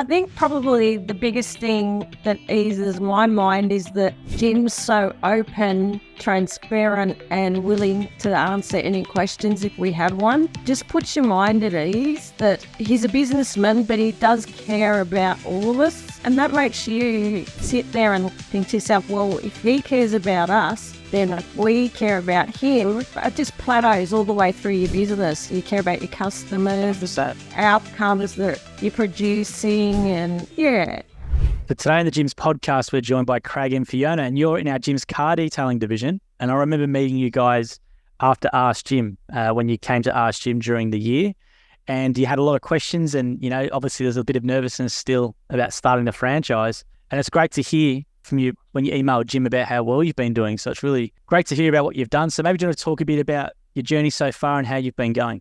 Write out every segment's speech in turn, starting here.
I think probably the biggest thing that eases my mind is that Jim's so open, transparent and willing to answer any questions if we have one. Just puts your mind at ease that he's a businessman, but he does care about all of us. And that makes you sit there and think to yourself, well, if he cares about us, then we care about him. It just plateaus all the way through your business. You care about your customers, the outcomes that you're producing, and yeah. But today in the Jim's podcast, we're joined by Craig and Fiona, and you're in our Jim's car detailing division. And I remember meeting you guys after Ask Jim, when you came to Ask Jim during the year. And you had a lot of questions and, you know, obviously there's a bit of nervousness still about starting the franchise. And it's great to hear from you when you emailed Jim about how well you've been doing. So it's really great to hear about what you've done. So maybe do you want to talk a bit about your journey so far and how you've been going?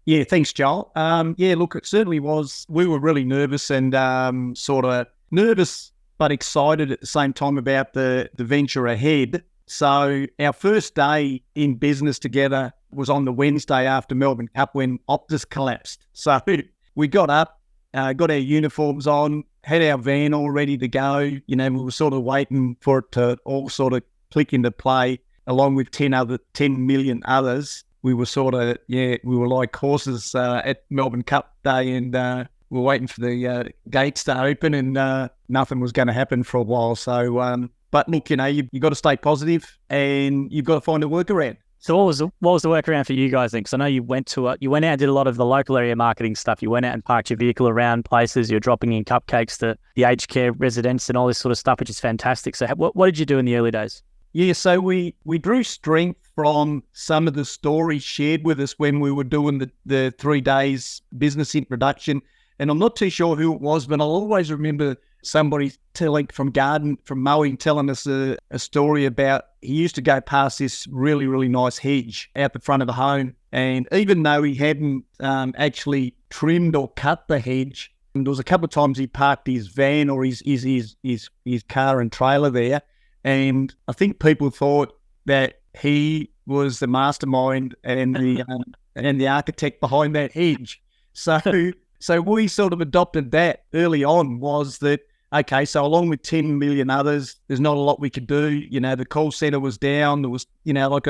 Yeah, thanks, Joel. Look, it certainly was. We were really nervous and sort of nervous but excited at the same time about the venture ahead. So our first day in business together was on the Wednesday after Melbourne Cup when Optus collapsed. So we got up, got our uniforms on, had our van all ready to go. You know, we were sort of waiting for it to all sort of click into play along with 10 million others. We were sort of, we were like horses at Melbourne Cup Day and we were waiting for the gates to open and nothing was going to happen for a while. So, but look, you know, you got to stay positive and you've got to find a workaround. So what was the workaround for you guys then? Because I know you went out and did a lot of the local area marketing stuff. You went out and parked your vehicle around places. You're dropping in cupcakes to the aged care residents and all this sort of stuff, which is fantastic. So what did you do in the early days? Yeah, so we drew strength from some of the stories shared with us when we were doing the 3 days business introduction. And I'm not too sure who it was, but I'll always remember somebody telling from mowing, telling us a story about he used to go past this really, really nice hedge out the front of the home. And even though he hadn't actually trimmed or cut the hedge, there was a couple of times he parked his van or his car and trailer there. And I think people thought that he was the mastermind and the architect behind that hedge. So we sort of adopted that early on, was that, okay, so along with 10 million others, there's not a lot we could do. You know, the call centre was down. There was, you know, like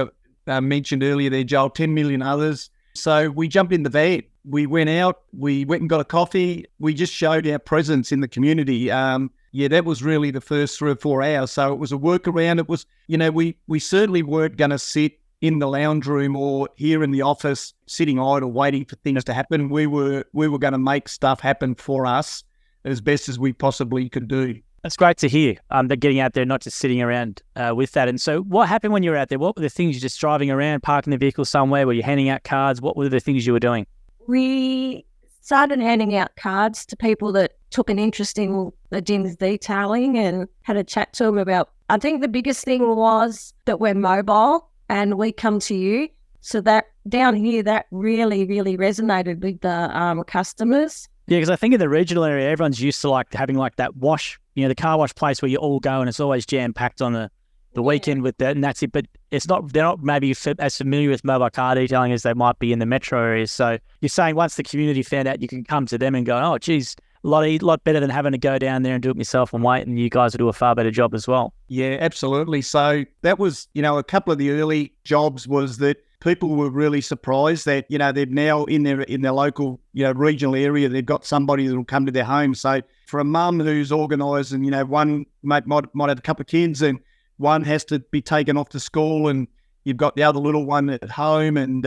I mentioned earlier there, Joel, 10 million others. So we jumped in the van. We went out. We went and got a coffee. We just showed our presence in the community. That was really the first 3 or 4 hours. So it was a workaround. It was, you know, we certainly weren't going to sit in the lounge room or here in the office sitting idle waiting for things to happen. We were going to make stuff happen for us as best as we possibly could do. That's great to hear, that getting out there, not just sitting around with that. And so what happened when you were out there? What were the things? You're just driving around, parking the vehicle somewhere? Were you handing out cards? What were the things you were doing? We started handing out cards to people that took an interest in the Jim's detailing and had a chat to them about, I think the biggest thing was that we're mobile and we come to you. So that down here, that really, really resonated with the customers. Yeah, because I think in the regional area, everyone's used to like having like that wash, you know, the car wash place where you all go and it's always jam-packed on the weekend with that, and that's it. But they're not maybe as familiar with mobile car detailing as they might be in the metro areas. So you're saying once the community found out, you can come to them and go, oh, geez, a lot better than having to go down there and do it myself and wait, and you guys will do a far better job as well. Yeah, absolutely. So that was, you know, a couple of the early jobs was that people were really surprised that, you know, they're now in their local, you know, regional area, they've got somebody that will come to their home. So for a mum who's organised and, you know, one might have a couple of kids and one has to be taken off to school and you've got the other little one at home and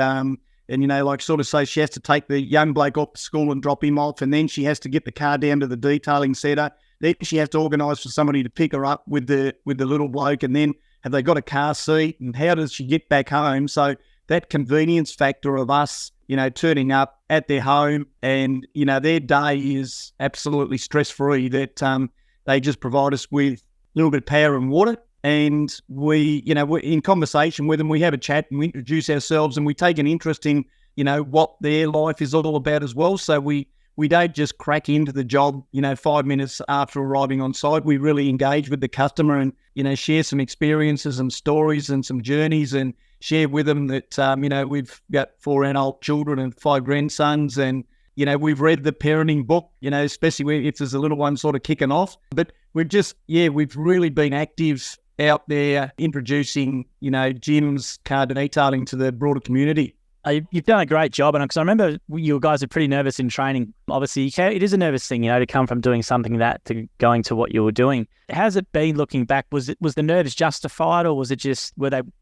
you know, like sort of say she has to take the young bloke off to school and drop him off, and then she has to get the car down to the detailing centre. Then she has to organise for somebody to pick her up with the little bloke, and then have they got a car seat, and how does she get back home? So that convenience factor of us, you know, turning up at their home and, you know, their day is absolutely stress-free, that they just provide us with a little bit of power and water. And we're in conversation with them, we have a chat and we introduce ourselves and we take an interest in, you know, what their life is all about as well. So we don't just crack into the job, you know, 5 minutes after arriving on site. We really engage with the customer and, you know, share some experiences and stories and some journeys and share with them that, you know, we've got 4 adult children and 5 grandsons and, we've read the parenting book, especially if there's a little one sort of kicking off. But we've really been active out there introducing, Jim's car detailing to the broader community. You've done a great job, and because I remember you guys are pretty nervous in training. Obviously, it is a nervous thing, to come from doing something that to going to what you were doing. How's it been looking back? Was the nerves justified, or was it just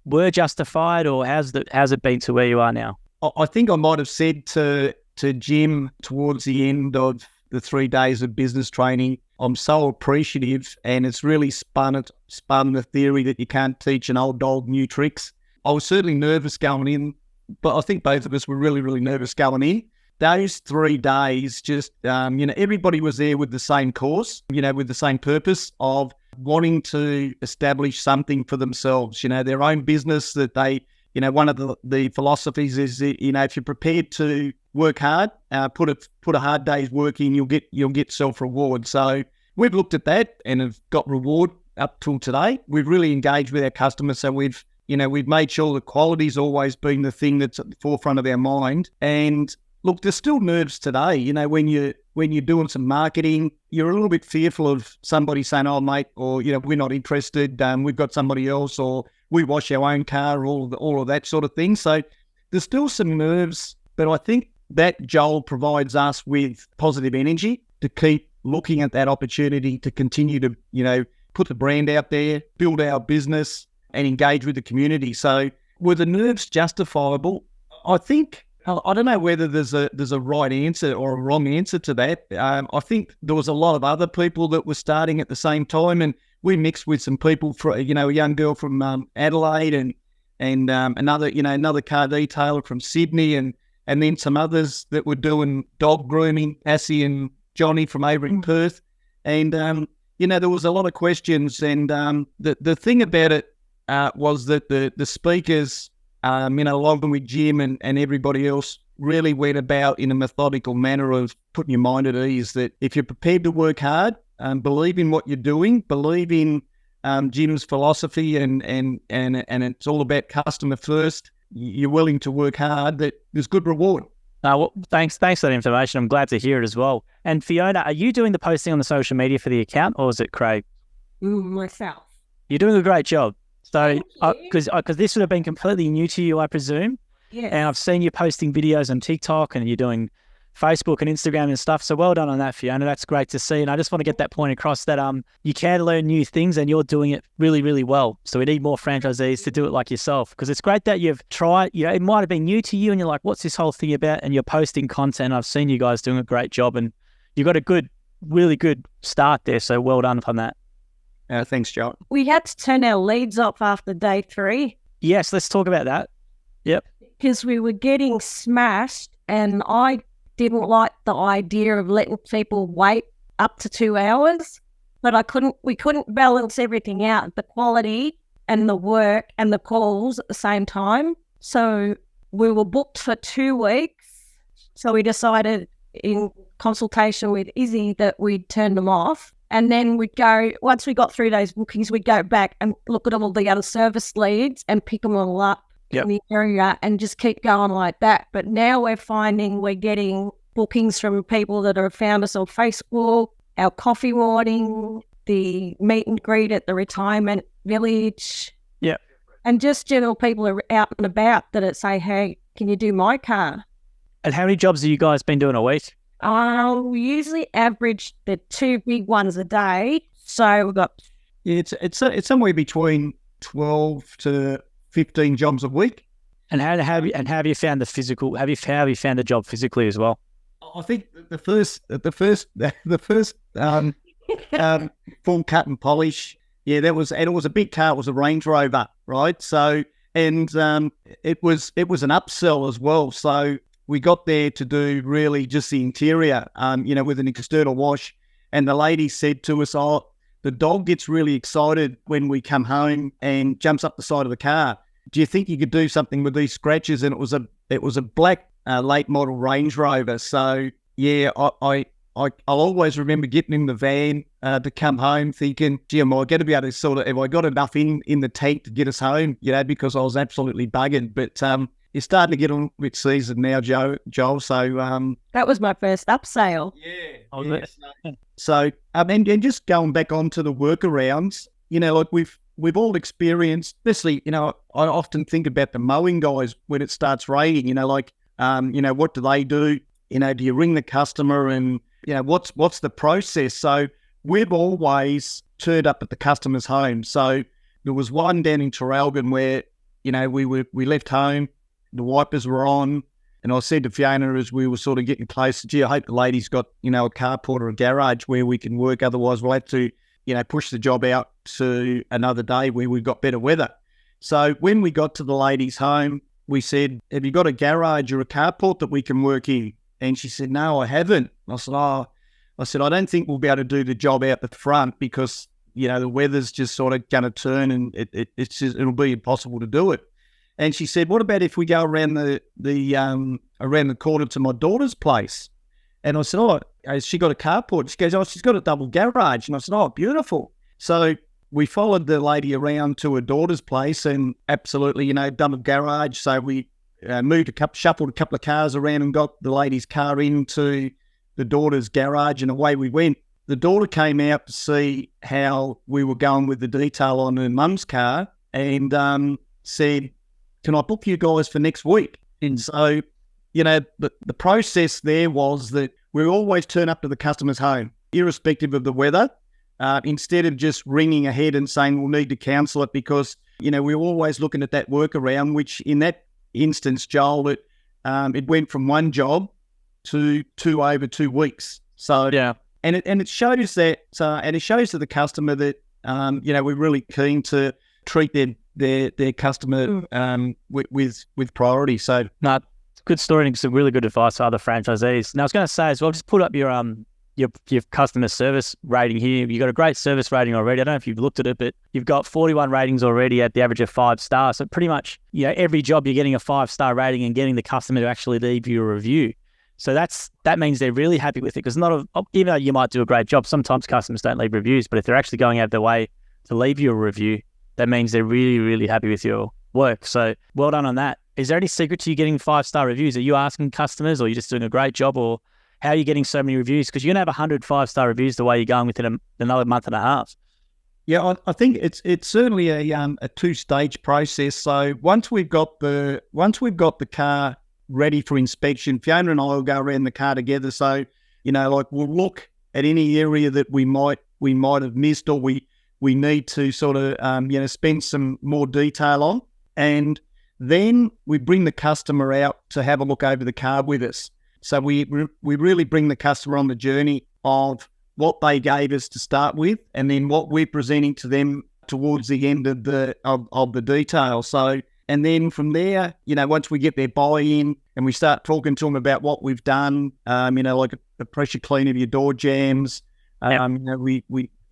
were justified, or how's it been to where you are now? I think I might have said to Jim towards the end of the 3 days of business training, I'm so appreciative, and it's really spun the theory that you can't teach an old dog new tricks. I was certainly nervous going in, but I think both of us were really, really nervous going in. Those 3 days, just, everybody was there with the same cause, with the same purpose of wanting to establish something for themselves, their own business that they, one of the philosophies is, that, if you're prepared to work hard, put a hard day's work in, you'll get self-reward. So we've looked at that and have got reward up till today. We've really engaged with our customers, so we've made sure that quality's always been the thing that's at the forefront of our mind. And look, there's still nerves today. When you're doing some marketing, you're a little bit fearful of somebody saying, "Oh, mate," or "We're not interested. We've got somebody else," or "We wash our own car," all of that sort of thing. So there's still some nerves, but I think that Joel provides us with positive energy to keep looking at that opportunity to continue to put the brand out there, build our business, and engage with the community. So were the nerves justifiable? I think, I don't know whether there's a right answer or a wrong answer to that. I think there was a lot of other people that were starting at the same time, and we mixed with some people, a young girl from Adelaide and another car detailer from Sydney, and then some others that were doing dog grooming, Assie and Johnny from over in Perth. And, there was a lot of questions, and the thing about it, was that the speakers, along with Jim and everybody else, really went about in a methodical manner of putting your mind at ease that if you're prepared to work hard, believe in what you're doing, believe in Jim's philosophy, and it's all about customer first, you're willing to work hard, that there's good reward. Thanks for that information. I'm glad to hear it as well. And Fiona, are you doing the posting on the social media for the account, or is it Craig? Myself. You're doing a great job. So, because this would have been completely new to you, I presume. Yeah. And I've seen you posting videos on TikTok, and you're doing Facebook and Instagram and stuff. So well done on that, Fiona. That's great to see. And I just want to get that point across that you can learn new things, and you're doing it really, really well. So we need more franchisees to do it like yourself, because it's great that you've tried. It might have been new to you, and you're like, "What's this whole thing about?" And you're posting content. I've seen you guys doing a great job, and you've got a really good start there. So well done on that. Thanks, Joel. We had to turn our leads off after day 3. Yes, let's talk about that. Yep. Because we were getting smashed, and I didn't like the idea of letting people wait up to 2 hours, but we couldn't balance everything out, the quality and the work and the calls at the same time. So we were booked for 2 weeks. So we decided in consultation with Izzy that we'd turn them off. And then we'd go, once we got through those bookings, we'd go back and look at all the other service leads and pick them all up in the area and just keep going like that. But now we're finding we're getting bookings from people that have found us on Facebook, our coffee morning, the meet and greet at the retirement village. Yeah. And just general people are out and about that say, "Hey, can you do my car?" And how many jobs have you guys been doing a week? We usually average the 2 big ones a day. So we've got... Yeah, it's somewhere between 12 to 15 jobs a week. And how have you found the physical? How have you found the job physically as well? I think the first full cut and polish. Yeah, it was a big car. It was a Range Rover, right? So, and it was an upsell as well. So we got there to do really just the interior, with an external wash. And the lady said to us, "Oh, the dog gets really excited when we come home and jumps up the side of the car. Do you think you could do something with these scratches?" And it was a black late model Range Rover. So yeah, I'll always remember getting in the van to come home thinking, "Gee, am I going to be able to have I got enough in the tank to get us home?" Because I was absolutely buggered. But you're starting to get on with season now, Joel. So that was my first upsale. So and just going back onto the workarounds, like we've all experienced, especially, I often think about the mowing guys when it starts raining, what do they do? Do you ring the customer and, what's the process? So we've always turned up at the customer's home. So there was one down in Traralgon where, we left home, the wipers were on, and I said to Fiona as we were sort of getting closer, gee, I hope the lady's got, a carport or a garage where we can work. Otherwise we'll have to, push the job out to another day where we've got better weather. So when we got to the lady's home, we said, have you got a garage or a carport that we can work in? And she said, no, I haven't. I said, I don't think we'll be able to do the job out the front because, the weather's just sort of going to turn and it'll be impossible to do it. And she said, what about if we go around around the corner to my daughter's place? And I said, oh, has she got a carport? She goes, oh, she's got a double garage. And I said, oh, beautiful. So we followed the lady around to her daughter's place and absolutely, double garage. So we shuffled a couple of cars around and got the lady's car into the daughter's garage, and away we went. The daughter came out to see how we were going with the detail on her mum's car and said, can I book you guys for next week? And so, the process there was that we always turn up to the customer's home, irrespective of the weather, instead of just ringing ahead and saying we'll need to cancel it because, we're always looking at that workaround, which in that instance, Joel, it went from one job to over 2 weeks. So, yeah. And it shows that, and it shows to the customer that, we're really keen to treat their customer with priority. So, no, good story and some really good advice for other franchisees. Now, I was going to say as well, just put up your customer service rating here. You've got a great service rating already. I don't know if you've looked at it, but you've got 41 ratings already at the average of 5 stars. So pretty much, every job you're getting a 5-star rating and getting the customer to actually leave you a review. So that means they're really happy with it because even though you might do a great job, sometimes customers don't leave reviews, but if they're actually going out of their way to leave you a review, that means they're really, really happy with your work. So well done on that. Is there any secret to you getting 5-star reviews? Are you asking customers or are you just doing a great job, or how are you getting so many reviews? Because you're going to have 100 5-star reviews the way you're going within another month and a half. Yeah, I think it's certainly a 2-stage process. So once we've got the car ready for inspection, Fiona and I will go around the car together. So, we'll look at any area that we might have missed or we need to sort of, spend some more detail on. And then we bring the customer out to have a look over the car with us. So we really bring the customer on the journey of what they gave us to start with and then what we're presenting to them towards the end of the detail. So, and then from there, once we get their buy-in and we start talking to them about what we've done, like a pressure clean of your door jams, we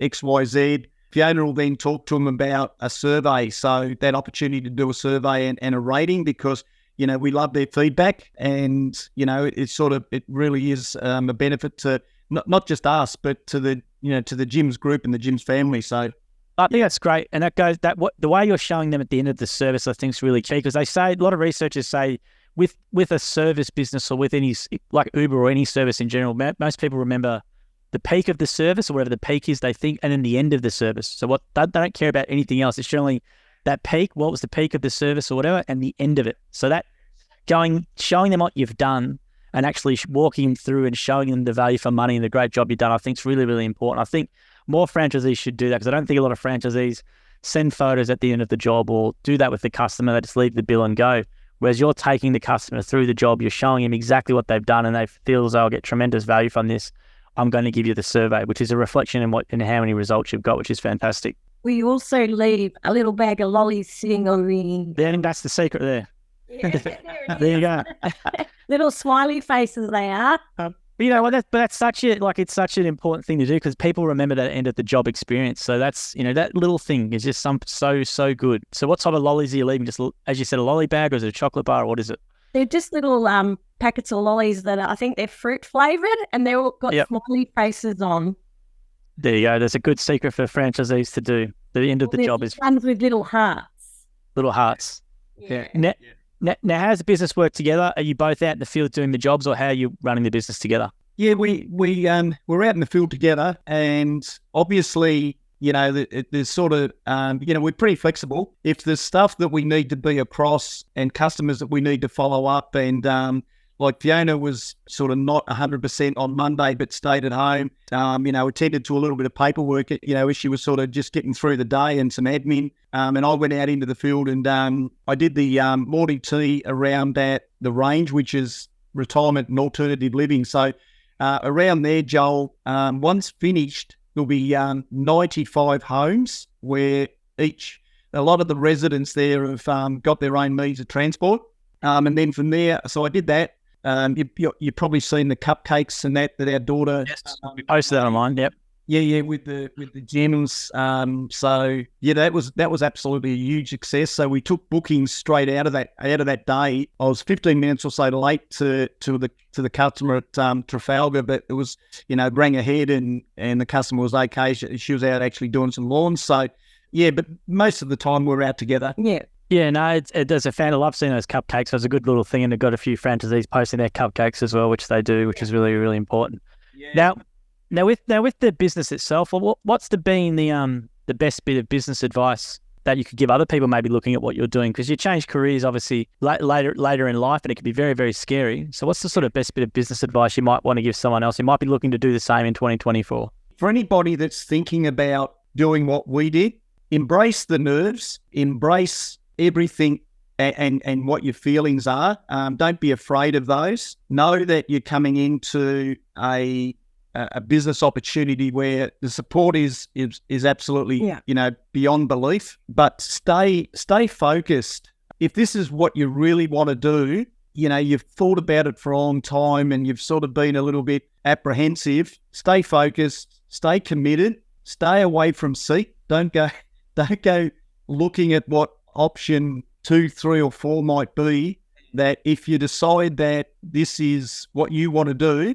XYZ. Fiona will then talk to them about a survey. So that opportunity to do a survey and a rating because, we love their feedback and, it really is a benefit to not just us, but to the gyms group and the gyms family. So I think that's great. And that goes the way you're showing them at the end of the service, I think is really key because they say, a lot of researchers say with a service business or with any, like Uber or any service in general, most people remember the peak of the service or whatever the peak is, they think, and then the end of the service. So they don't care about anything else. It's generally that peak, what was the peak of the service or whatever, and the end of it. So that showing them what you've done and actually walking them through and showing them the value for money and the great job you've done, I think is really, really important. I think more franchisees should do that because I don't think a lot of franchisees send photos at the end of the job or do that with the customer. They just leave the bill and go. Whereas you're taking the customer through the job, you're showing them exactly what they've done and they feel as though I'll get tremendous value from this. I'm going to give you the survey, which is a reflection in how many results you've got, which is fantastic. We also leave a little bag of lollies sitting on the... I think that's the secret there. Yeah, there you go. Little smiley faces they are. That's such it's such an important thing to do because people remember that end of the job experience. So that's, that little thing is just so good. So what type of lollies are you leaving? Just, as you said, a lolly bag or is it a chocolate bar or what is it? They're just little packets of lollies that I think they're fruit flavoured and they've all got smiley faces on. There you go. There's a good secret for franchisees to do. The end of the job is... ones with little hearts. Little hearts. Yeah. Now, how's the business work together? Are you both out in the field doing the jobs, or how are you running the business together? Yeah, we're out in the field together, and obviously, there's sort of, we're pretty flexible. If there's stuff that we need to be across and customers that we need to follow up, and like Fiona was sort of not 100% on Monday, but stayed at home, attended to a little bit of paperwork, as she was sort of just getting through the day and some admin. And I went out into the field and I did the morning tea around at the range, which is retirement and alternative living. So around there, Joel, once finished, there'll be 95 homes where a lot of the residents there have got their own means of transport. And then from there, so I did that. You've probably seen the cupcakes and that our daughter. Yes, we posted that online. Yep. Yeah, with the gyms. So yeah, that was absolutely a huge success. So we took bookings straight out of that day. I was 15 minutes or so late to the customer at Trafalgar, but it was rang ahead and the customer was okay. She was out actually doing some lawns. So yeah, but most of the time we're out together. Yeah. Yeah, no, it's a fan. I love seeing those cupcakes. So it's a good little thing, and they've got a few franchisees posting their cupcakes as well, which they do, which is really, really important. Yeah. Now with the business itself, what's been the best bit of business advice that you could give other people maybe looking at what you're doing? Because you change careers obviously later in life, and it can be very, very scary. So what's the sort of best bit of business advice you might want to give someone else who might be looking to do the same in 2024? For anybody that's thinking about doing what we did, embrace the nerves, embrace everything and what your feelings are. Don't be afraid of those. Know that you're coming into a business opportunity where the support is absolutely beyond belief. But stay focused. If this is what you really want to do, you've thought about it for a long time and you've sort of been a little bit apprehensive. Stay focused. Stay committed. Stay away from seat. Don't go looking at what option 2, 3 or 4 might be. That if you decide that this is what you want to do,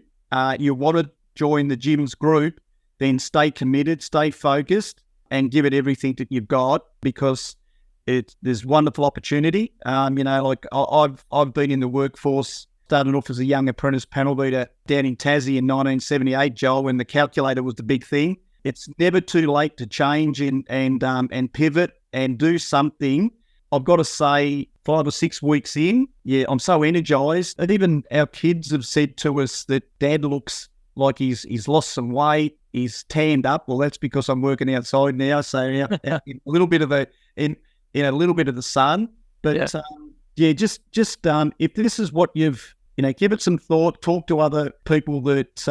you want to join the gyms group, then stay committed, stay focused, and give it everything that you've got, because there's wonderful opportunity. Like I've been in the workforce, started off as a young apprentice panel beater down in Tassie in 1978, Joel, when the calculator was the big thing. It's never too late to change and pivot and do something. I've got to say, 5 or 6 weeks in, I'm so energized. And even our kids have said to us that Dad looks like he's lost some weight, he's tanned up. Well, that's because I'm working outside now, so in a little bit of the sun. But just if this is what you've give it some thought. Talk to other people that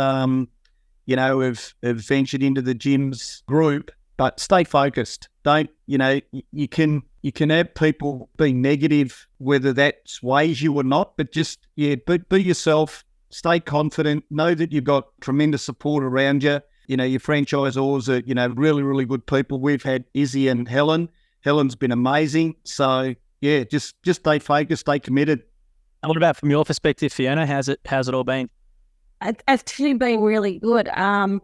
have ventured into the gyms group, but stay focused. Don't you can have people being negative, whether that sways you or not, but just be yourself. Stay confident. Know that you've got tremendous support around you. Your franchisors are, really, really good people. We've had Izzy and Helen. Helen's been amazing. So, yeah, just stay focused, stay committed. And what about from your perspective, Fiona? How's it all been? It's actually been really good.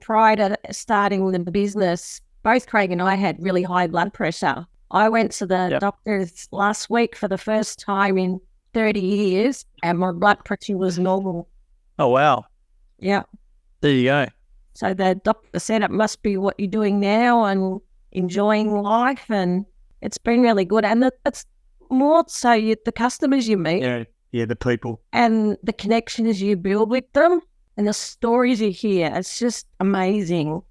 Prior to starting the business, both Craig and I had really high blood pressure. I went to the doctors last week for the first time in 30 years, and my blood pressure was normal. Oh, wow. Yeah. There you go. So the doctor said it must be what you're doing now and enjoying life, and it's been really good. And it's more so the customers you meet. Yeah, the people. And the connections you build with them and the stories you hear. It's just amazing.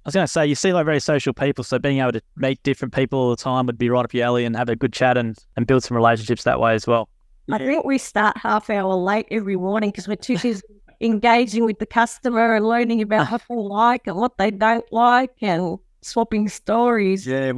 I was going to say, you see like very social people, so being able to meet different people all the time would be right up your alley, and have a good chat and build some relationships that way as well. I think we start half hour late every morning because we're too busy engaging with the customer and learning about what they like and what they don't like and swapping stories. Yeah,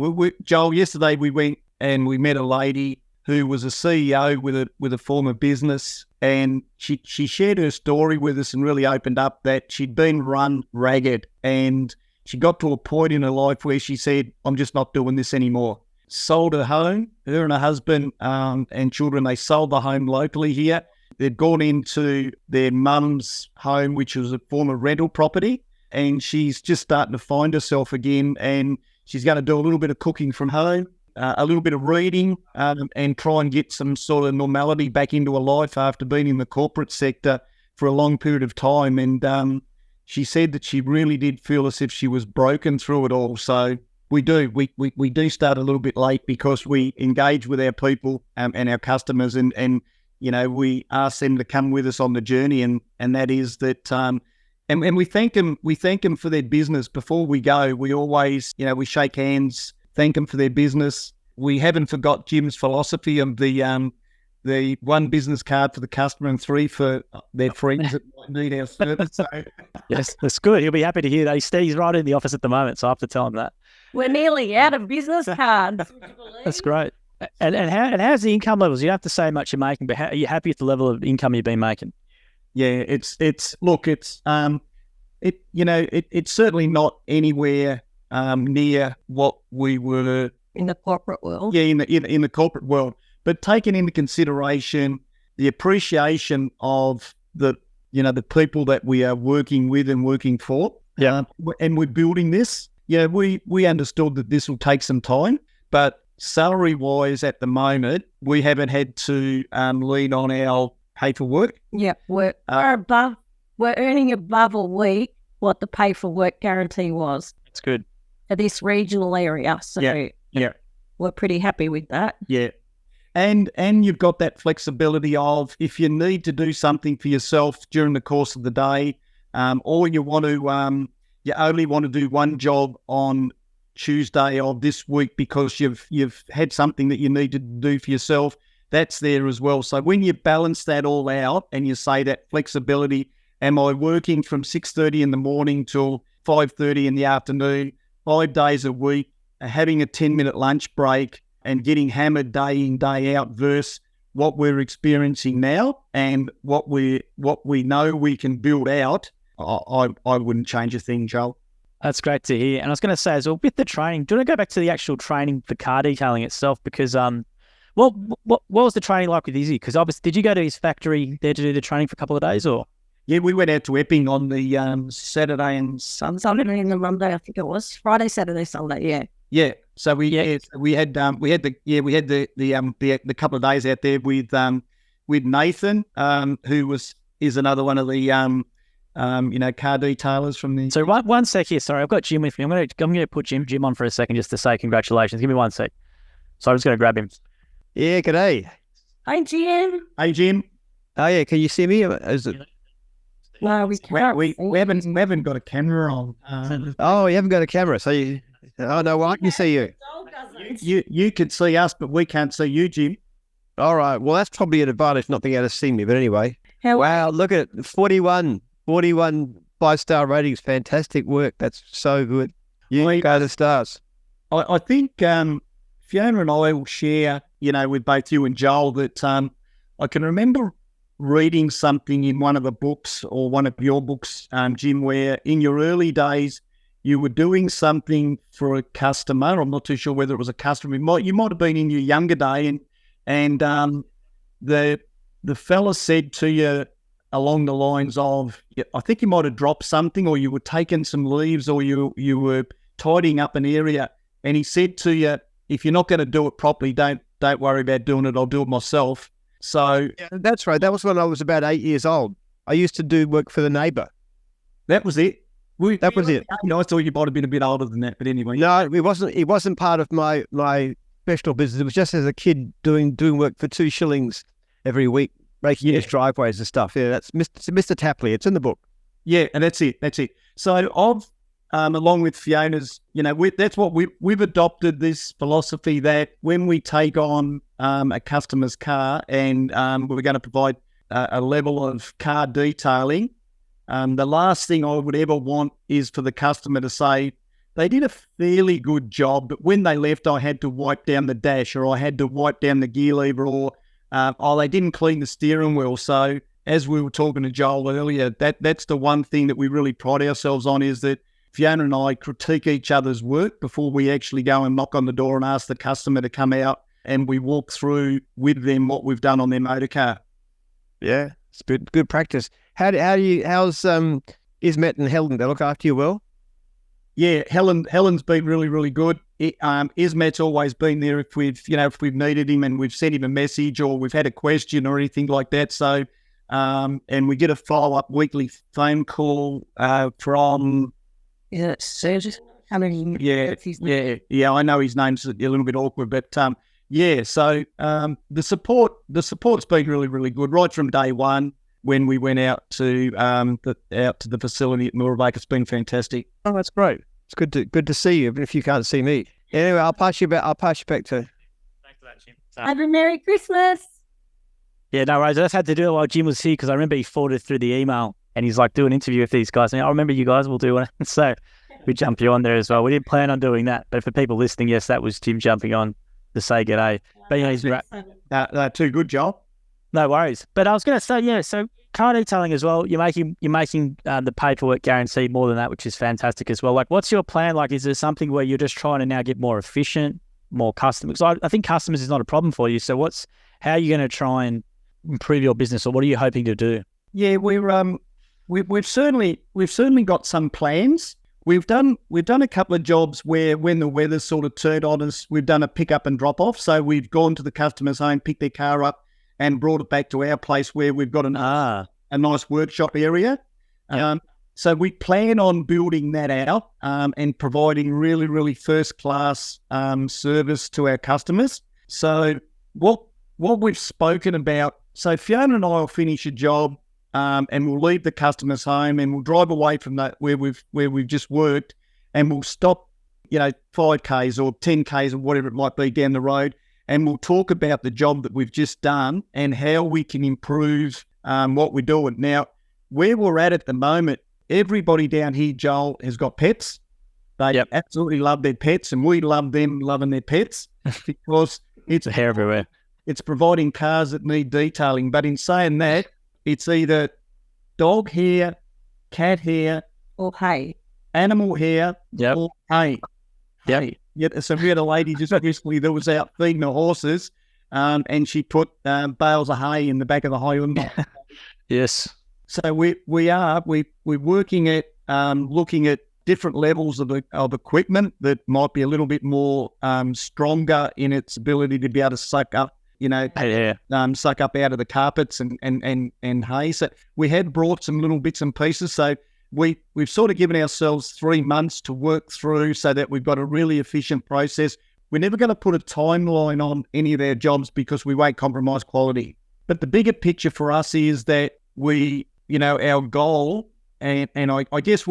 Joel, yesterday we went and we met a lady who was a CEO with a former business, and she shared her story with us and really opened up that she'd been run ragged, and she got to a point in her life where she said, I'm just not doing this anymore. Sold her home, her and her husband and children, they sold the home locally here. They'd gone into their mum's home, which was a former rental property, and she's just starting to find herself again, and she's going to do a little bit of cooking from home. a little bit of reading and try and get some sort of normality back into her life after being in the corporate sector for a long period of time. And she said that she really did feel as if she was broken through it all. So we do. We do start a little bit late because we engage with our people and our customers, and we ask them to come with us on the journey, and that is that. And we thank them for their business before we go. We always, we shake hands, thank them for their business. We haven't forgot Jim's philosophy of the one business card for the customer and 3 for their friends that might need our service. So. Yes, that's good. He'll be happy to hear that. He's right in the office at the moment, so I have to tell him that. We're nearly out of business cards. That's great. And how's the income levels? You don't have to say how much you're making, but are you happy with the level of income you've been making? Yeah, it's certainly not anywhere near what we were in the corporate world. Yeah, in the corporate world. But taking into consideration the appreciation of the people that we are working with and working for, and we're building this. Yeah, we understood that this will take some time, but salary-wise at the moment, we haven't had to lean on our paperwork. Yeah, we're earning above a week what the pay for work guarantee was. That's good. For this regional area. So we're pretty happy with that. Yeah. And you've got that flexibility of if you need to do something for yourself during the course of the day, or you want to you only want to do one job on Tuesday of this week because you've had something that you need to do for yourself, that's there as well. So when you balance that all out and you say that flexibility, am I working from 6:30 in the morning till 5:30 in the afternoon, 5 days a week, having a 10-minute lunch break and getting hammered day in, day out versus what we're experiencing now and what we know we can build out, I wouldn't change a thing, Joel. That's great to hear. And I was going to say as well, with the training, do you want to go back to the actual training for car detailing itself? Because what was the training like with Izzy? Because obviously, did you go to his factory there to do the training for a couple of days, or? Yeah, we went out to Epping on the Saturday and Sunday. Saturday and the Monday, I think it was Friday, Saturday, Sunday. Yeah. Yeah. So we had the couple of days out there with Nathan, who is another one of the car detailers from the. So one sec here. Sorry, I've got Jim with me. I'm gonna put Jim on for a second just to say congratulations. Give me 1 sec. So I'm just gonna grab him. Yeah. G'day. Hi, Jim. Hey, Jim. Oh yeah. Can you see me? Is it? No, we can't. We haven't got a camera on. Oh, you haven't got a camera, so you. Oh no, well I can see you. You can see us, but we can't see you, Jim. All right. Well, that's probably an advantage not being able to see me. But anyway. Wow! Look at it. 41 5-star ratings. Fantastic work. That's so good. You go the stars. I think Fiona and I will share, with both you and Joel, that I can remember reading something in one of the books or one of your books, Jim, where in your early days you were doing something for a customer. I'm not too sure whether it was a customer. You might have been in your younger day, and the fella said to you along the lines of, I think you might have dropped something, or you were taking some leaves, or you were tidying up an area, and he said to you, if you're not going to do it properly, don't worry about doing it. I'll do it myself. So yeah, that's right. That was when I was about 8 years old. I used to do work for the neighbour. That was it. That was it. I thought you might have been a bit older than that, but anyway. No, it wasn't. It wasn't part of my professional business. It was just as a kid doing work for 2 shillings every week, making his driveways and stuff. Yeah, that's Mr. Tapley. It's in the book. Yeah, and that's it. So along with Fiona's, that's what we've adopted, this philosophy that when we take on a customer's car and we're going to provide a level of car detailing, the last thing I would ever want is for the customer to say, they did a fairly good job, but when they left, I had to wipe down the dash, or I had to wipe down the gear lever, or they didn't clean the steering wheel. So as we were talking to Joel earlier, that's the one thing that we really pride ourselves on, is that Fiona and I critique each other's work before we actually go and knock on the door and ask the customer to come out, and we walk through with them what we've done on their motor car. Yeah, it's good practice. How's Ismet and Helen? They look after you well? Yeah, Helen's been really, really good. Ismet's always been there if we've needed him and we've sent him a message or we've had a question or anything like that. So, and we get a follow-up weekly phone call from... Yeah, Serge. I mean, yeah. I know his name's a little bit awkward, but so the support's been really, really good right from day one when we went out to the facility at Moorabake. It's been fantastic. Oh, that's great. It's good to see you, even if you can't see me. Anyway, I'll pass you back to. Thanks for that, Jim. Have a Merry Christmas. Yeah, no worries. I just had to do it while Jim was here because I remember he forwarded through the email and he's like, do an interview with these guys. And I remember you guys will do one. So we jump you on there as well. We didn't plan on doing that, but for people listening, yes, that was Jim jumping on to say g'day. But yeah, he's too good, Joel. No worries. But I was going to say, yeah, so car detailing as well. You're making the paperwork guarantee more than that, which is fantastic as well. Like, what's your plan? Like, is there something where you're just trying to now get more efficient, more customers? Because I think customers is not a problem for you. So how are you going to try and improve your business, or what are you hoping to do? Yeah, we've certainly got some plans. We've done a couple of jobs where when the weather's sort of turned on us, we've done a pick up and drop off. So we've gone to the customer's home, picked their car up, and brought it back to our place where we've got a nice workshop area. Yep. So we plan on building that out and providing really, really first class service to our customers. So what we've spoken about. So Fiona and I will finish a job. And we'll leave the customer's home and we'll drive away from that where we've just worked, and we'll stop, 5Ks or 10Ks or whatever it might be down the road, and we'll talk about the job that we've just done and how we can improve what we're doing. Now, where we're at the moment, everybody down here, Joel, has got pets. They absolutely love their pets, and we love them loving their pets because it's hair everywhere. It's providing cars that need detailing. But in saying that, it's either dog hair, cat hair, or hay, animal hair, or hay. Yep. Yeah. So we had a lady just recently that was out feeding the horses, and she put bales of hay in the back of the Hyundai. Yes. So we're working at looking at different levels of equipment that might be a little bit more stronger in its ability to be able to suck up. Suck up out of the carpets and hay. So we had brought some little bits and pieces. So we've sort of given ourselves 3 months to work through so that we've got a really efficient process. We're never going to put a timeline on any of our jobs because we won't compromise quality. But the bigger picture for us is that our goal, and I guess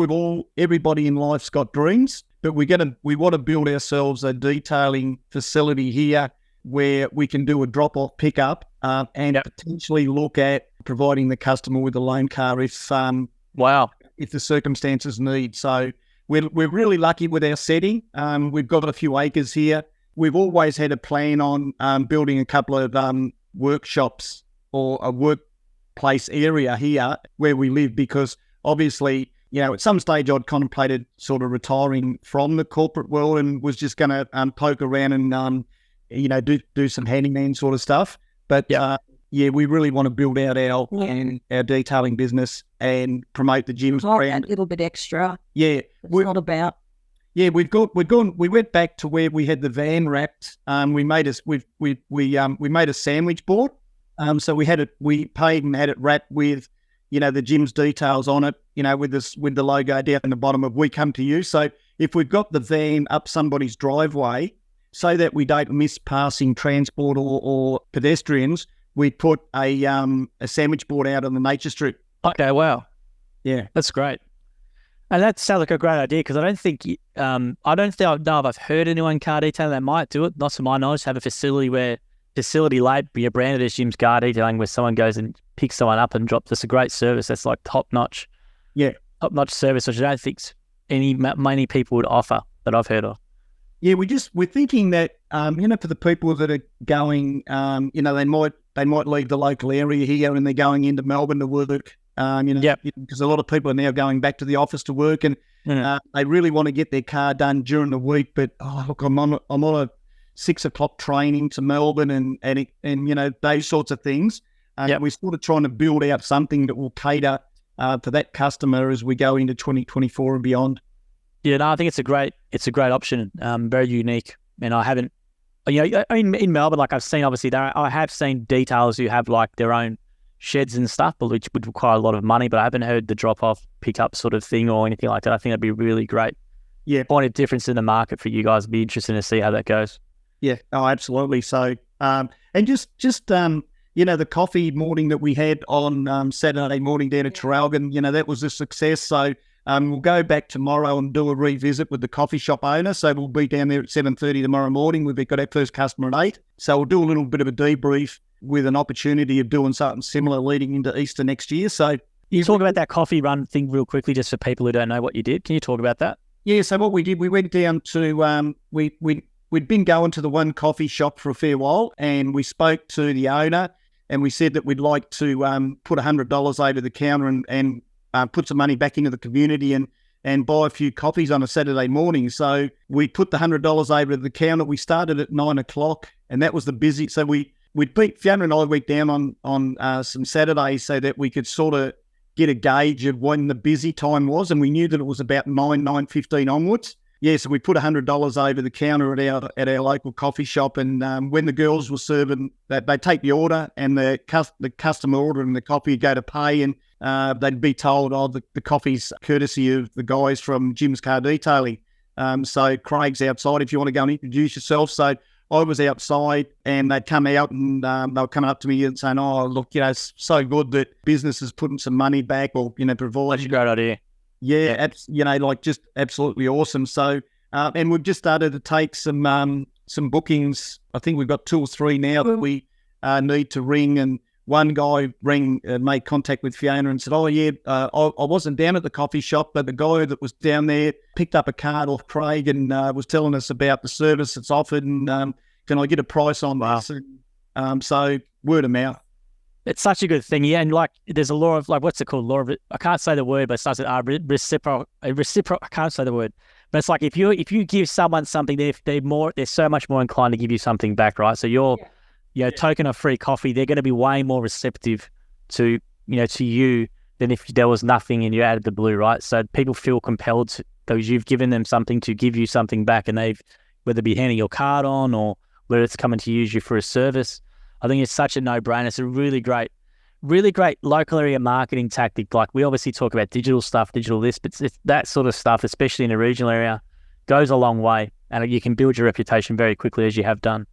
everybody in life's got dreams, but we want to build ourselves a detailing facility here where we can do a drop-off pickup and potentially look at providing the customer with a loan car if the circumstances need. So we're really lucky with our setting. We've got a few acres here. We've always had a plan on building a couple of workshops or a workplace area here where we live because obviously, at some stage I'd contemplated sort of retiring from the corporate world and was just going to poke around and do some handyman sort of stuff. But we really want to build out our detailing business and promote the gym's brand. A little bit extra. Yeah. It's not about. Yeah, we went back to where we had the van wrapped. We made a sandwich board. So we paid and had it wrapped with, the gym's details on it, with the logo down in the bottom of "We Come to You." So if we've got the van up somebody's driveway, so that we don't miss passing transport or pedestrians, we put a sandwich board out on the nature strip. Okay, wow. Yeah. That's great. And that sounds like a great idea because I don't know if I've heard anyone car detailing that might do it. Not to my knowledge, have a facility late, be branded as Jim's Car Detailing where someone goes and picks someone up and drops. That's a great service. That's like top-notch. Yeah. Top-notch service, which I don't think many people would offer that I've heard of. Yeah, we're thinking that for the people that are going, they might leave the local area here and they're going into Melbourne to work. Because a lot of people are now going back to the office to work, and they really want to get their car done during the week. But I'm on a 6 o'clock training to Melbourne, and those sorts of things. We're sort of trying to build out something that will cater for that customer as we go into 2024 and beyond. Yeah, no, I think it's a great option. Very unique, and I haven't, in Melbourne, like I've seen, obviously, I have seen detailers who have like their own sheds and stuff, but which would require a lot of money. But I haven't heard the drop off, pick up sort of thing or anything like that. I think that'd be really great. Yeah, point of difference in the market for you guys. It'd be interesting to see how that goes. Yeah, absolutely. So, and just the coffee morning that we had on Saturday morning down at Traralgon, that was a success. So we'll go back tomorrow and do a revisit with the coffee shop owner. So we'll be down there at 7:30 tomorrow morning. We've got our first customer at 8. So we'll do a little bit of a debrief with an opportunity of doing something similar leading into Easter next year. So you talk about that coffee run thing real quickly, just for people who don't know what you did. Can you talk about that? Yeah. So what we did, we went down to we'd been going to the one coffee shop for a fair while, and we spoke to the owner, and we said that we'd like to put $100 over the counter and put some money back into the community and buy a few coffees on a Saturday morning. So we put the $100 over the counter. We started at 9 o'clock, and that was the busy. So Fiona and I went down on some Saturdays so that we could sort of get a gauge of when the busy time was, and we knew that it was about 9:15 onwards. Yeah, so we put $100 over the counter at our local coffee shop, and when the girls were serving, they take the order, and the customer order and the coffee would go to pay, and they'd be told, the coffee's courtesy of the guys from Jim's Car Detailing. So Craig's outside if you want to go and introduce yourself. So I was outside, and they'd come out, and they were coming up to me and saying, "Oh, look, it's so good that business is putting some money back, or provide." That's a great idea. Yeah, just absolutely awesome. So, and we've just started to take some bookings. I think we've got 2 or 3 now that we need to ring. And one guy made contact with Fiona and said, "Oh yeah, I wasn't down at the coffee shop, but the guy that was down there picked up a card off Craig and was telling us about the service that's offered, and can I get a price on this?" And, so word of mouth. It's such a good thing, yeah. And like, there's a law of, like, what's it called? Law of, I can't say the word, but it starts with reciprocal. I can't say the word, but it's like if you give someone something, they're so much more inclined to give you something back, right? So your token of free coffee, they're going to be way more receptive to you than if there was nothing and you added the blue, right? So people feel compelled to, because you've given them something, to give you something back, and they've, whether it be handing your card on or whether it's coming to use you for a service. I think it's such a no-brainer. It's a really great local area marketing tactic. Like, we obviously talk about digital stuff, digital this, but it's that sort of stuff, especially in a regional area, goes a long way, and you can build your reputation very quickly, as you have done.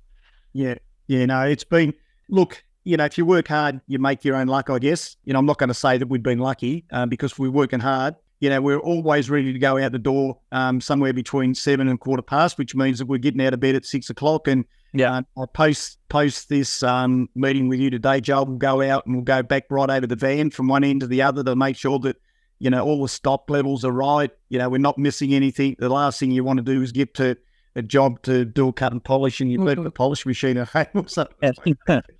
Yeah, no, it's been, look, if you work hard, you make your own luck, I guess. I'm not going to say that we've been lucky because we're working hard. We're always ready to go out the door somewhere between 7 and 15:15, which means that we're getting out of bed at 6 o'clock. And I'll post this meeting with you today, Joel. We'll go out and we'll go back right over the van from one end to the other to make sure that, all the stock levels are right. We're not missing anything. The last thing you want to do is get to a job to do a cut and polish, and you leave the polish machine at home or something.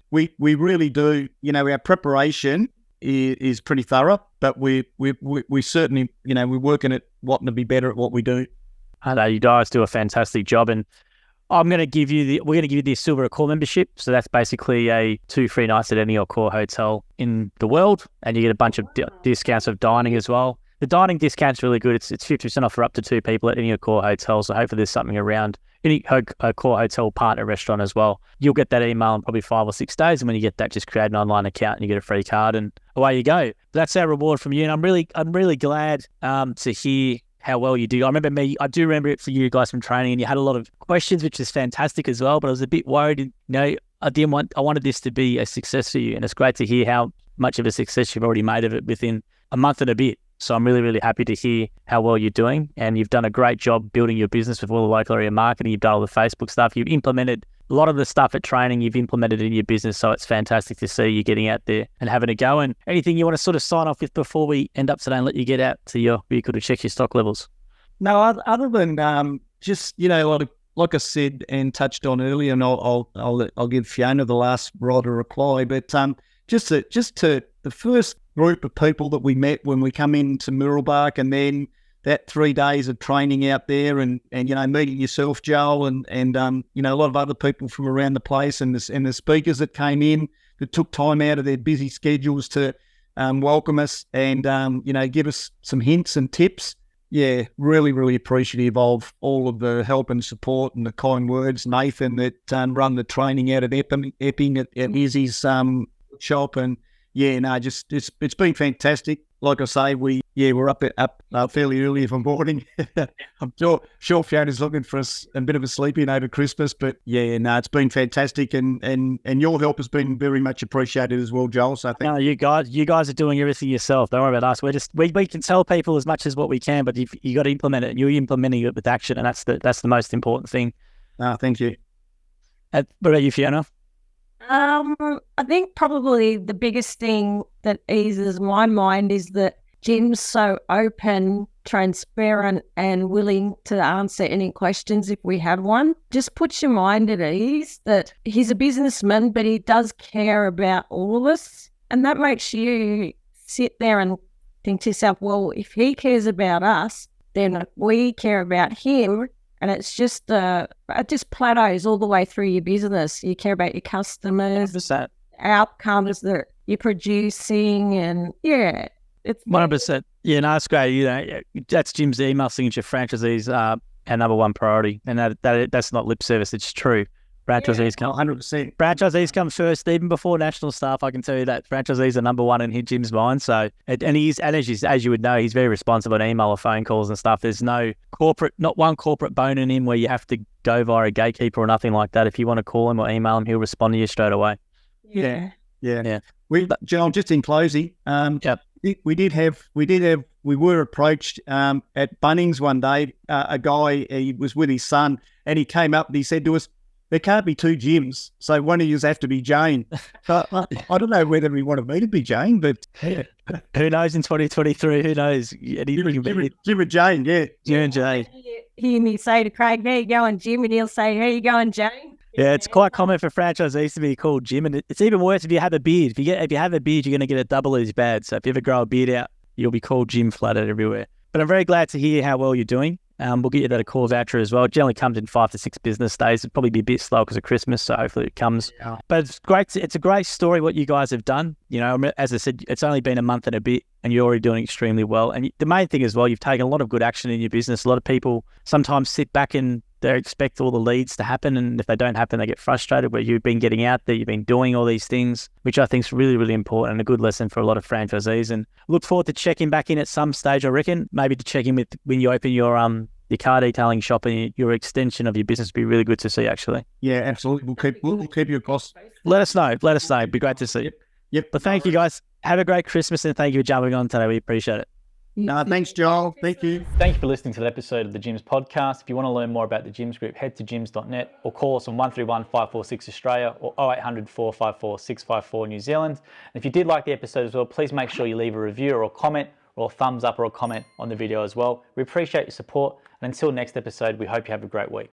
We really do. Our preparation is pretty thorough, but we certainly, we're working at wanting to be better at what we do. I know you guys do a fantastic job, and we're going to give you the Silver Accor membership. So that's basically 2 free nights at any Accor hotel in the world, and you get a bunch of discounts of dining as well. The dining discount's really good. It's 50% off for up to 2 people at any Accor hotel. So hopefully there's something around any Accor hotel partner restaurant as well. You'll get that email in probably 5 or 6 days, and when you get that, just create an online account and you get a free card, and away you go. That's our reward from you, and I'm really glad to hear how well you do. I do remember it for you guys from training, and you had a lot of questions, which is fantastic as well, but I was a bit worried. I wanted this to be a success for you, and it's great to hear how much of a success you've already made of it within a month and a bit. So I'm really, really happy to hear how well you're doing, and you've done a great job building your business with all the local area marketing. You've done all the Facebook stuff. You've implemented a lot of the stuff at training. You've implemented in your business, so it's fantastic to see you getting out there and having a go. And anything you want to sort of sign off with before we end up today and let you get out to your vehicle to check your stock levels? No, other than just like I said and touched on earlier, and I'll give Fiona the last broader reply, but just to the first group of people that we met when we come into Mirrabah, and then that 3 days of training out there, and meeting yourself, Joel, and a lot of other people from around the place, and the speakers that came in that took time out of their busy schedules to welcome us and give us some hints and tips. yeah, really, really appreciative of all of the help and support and the kind words. Nathan that run the training out at Epping at Izzy's shop, and yeah, no, just it's been fantastic. Like I say, we're up fairly early in the morning. I'm sure Fiona's looking for us a bit of a sleep in over Christmas, but yeah, no, it's been fantastic, and your help has been very much appreciated as well, Joel. So no, you guys are doing everything yourself. Don't worry about us. We can tell people as much as what we can, but you got to implement it, and you're implementing it with action, and that's the most important thing. Thank you. What about you, Fiona? I think probably the biggest thing that eases my mind is that Jim's so open, transparent, and willing to answer any questions if we had one. Just puts your mind at ease that he's a businessman, but he does care about all of us. And that makes you sit there and think to yourself, well, if he cares about us, then we care about him. And it's just it just plateaus all the way through your business. You care about your customers, 100%. outcomes that you're producing, and yeah, it's 100%. Yeah, no, that's great. You know, that's Jim's email signature. Franchisees are our number one priority, and that's not lip service. It's true. Franchisees come 100%. Franchisees come first, even before national staff. I can tell you that franchisees are number one in Jim's mind. So, as you would know, he's very responsive on email or phone calls and stuff. There's not one corporate bone in him where you have to go via a gatekeeper or nothing like that. If you want to call him or email him, he'll respond to you straight away. Yeah. Joel, just in closing, we were approached at Bunnings one day. A guy, he was with his son, and he came up and he said to us, there can't be two Jims, so one of you have to be Jane. I don't know whether we wanted me to be Jane, but yeah. Who knows in 2023? Who knows? Jim and Jane, yeah. Jim and Jane. Hear me say to Craig, "How you going, Jim?" and he'll say, "How you going, Jane?" Yeah, it's quite common for franchisees to be called Jim, and it's even worse if you have a beard. If you have a beard, you're going to get a double as bad. So if you ever grow a beard out, you'll be called Jim flattered everywhere. But I'm very glad to hear how well you're doing. We'll get you that a call voucher as well. It generally comes in 5 to 6 business days. It'll probably be a bit slow because of Christmas, so hopefully it comes. Yeah. But it's great. It's a great story what you guys have done. You know, as I said, it's only been a month and a bit, and you're already doing extremely well. And the main thing as well, you've taken a lot of good action in your business. A lot of people sometimes sit back and they expect all the leads to happen, and if they don't happen, they get frustrated. Where you've been getting out there, you've been doing all these things, which I think is really, really important and a good lesson for a lot of franchisees. And look forward to checking back in at some stage, I reckon. Maybe to check in with when you open your car detailing shop and your extension of your business would be really good to see, actually. Yeah, absolutely. We'll keep you across. Let us know. It'd be great to see. Yep. But thank you, guys. Have a great Christmas, and thank you for jumping on today. We appreciate it. Thanks, Joel. Thank you. Thank you for listening to the episode of the Gyms podcast. If you want to learn more about the Gyms Group, head to gyms.net or call us on 131 546 Australia or 0800 454 654 New Zealand. And if you did like the episode as well, please make sure you leave a review or a comment or a thumbs up or a comment on the video as well. We appreciate your support. And until next episode, we hope you have a great week.